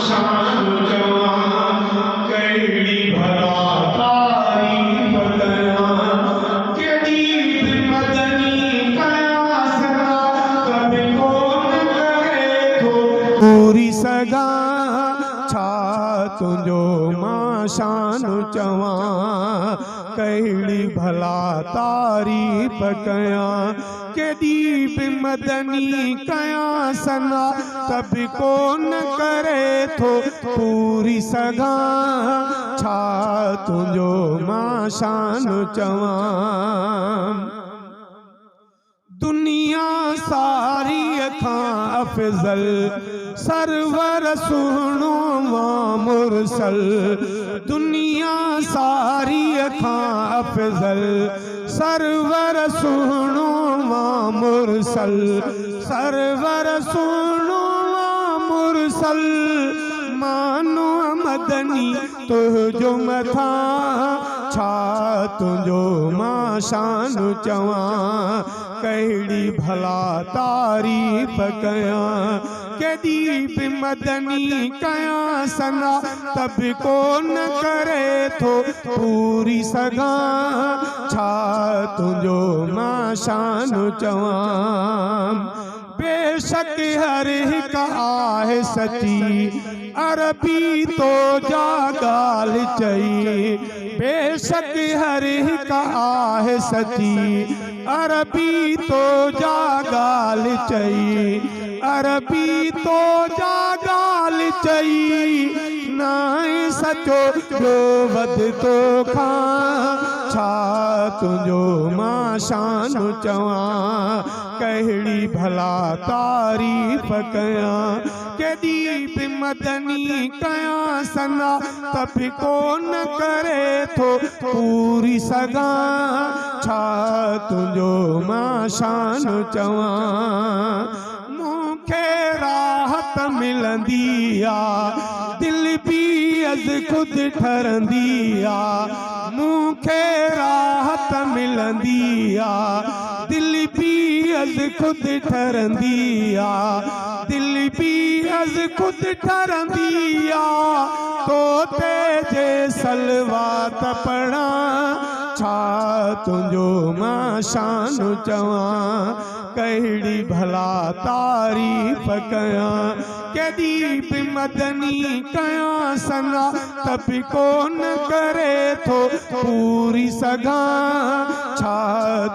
शान चवा कहिड़ी भला तारीफ़ कयां केॾी मदनी कयां सना कभी कोन करे थो पूरी सघां छा तुंहिंजो मां शान चवां कहिड़ी भला तारीफ़ कयां केॾी बि मदनी कयां सना त बि कोन करे थो पूरी सघां छा तुंहिंजो मां शान चवां दुनिया सारी खां अफ़ज़ल सरवर सुहिणो मां मुरसल दुनिया सारी खां अफ़ज़ल सरवर सुहिणो मां मुरसल सरवर सुहिणो मां मुरसल मानो मदनी तुंहिंजो मथां छा तुंहिंजो मां शान चवां कहिड़ी भला तारीफ़ कयां केॾी बि मदनी कयां सना त बि कोन करे थो पूरी सघां छा तुंहिंजो मां शान चवां बेशक हर हिकु आहे सची अरबी तो जा ॻाल्हि चई बेशक हर हिकु आहे सची अरबी तो जा ॻाल्हि चई अरबी तो जा ॻाल्हि चई नाहे सचो जो वधि तोखां छा तुंहिंजो मां शान चवां कहिड़ी भला तारीफ़ कयां केॾी बि मदनी कयां सना त बि कोन करे थो पूरी सघां छा तुंहिंजो मां शान चवां मूंखे राहत मिलंदी आहे दिल बि अज़ ख़ुदि ठरंदी आहे मूंखे राहत मिलंदी आहे दिल बि अज़ ख़ुदि ठरंदी आहे दिल बि अज़ ख़ुदि ठरंदी आहे तोते जे सलवात पढ़ां छा तुंहिंजो मां शान चवां कहिड़ी भला तारीफ़ कयां केॾी बि मदनी कयां सना त बि कोन करे थो पूरी सघां छा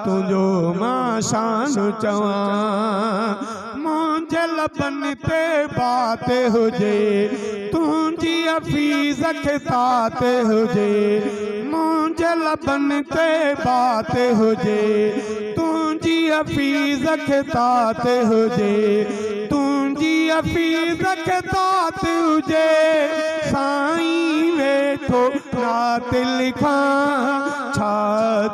तुंहिंजो मां शान चवां मुंहिंजे लबनि ते बात हुजे तुंहिंजी हफ़ीज़ ख़ितात हुजे मुंहिंजे लबनि ते बात हुजे तुंहिंजी हफ़ीज़ ख़ितात हुजे तुंहिंजी हफ़ीज़ ख़ितात हुजे साईं वेठो रात लिखां छा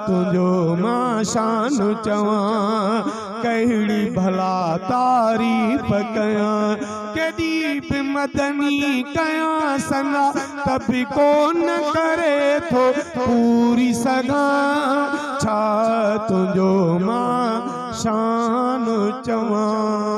तुंहिंजो मां शान चवां कहिड़ी भला तारीफ़ कयां केॾी बि मदनी कयां सना त बि कोन करे थो पूरी सघां छा तुंहिंजो मां शान चवां।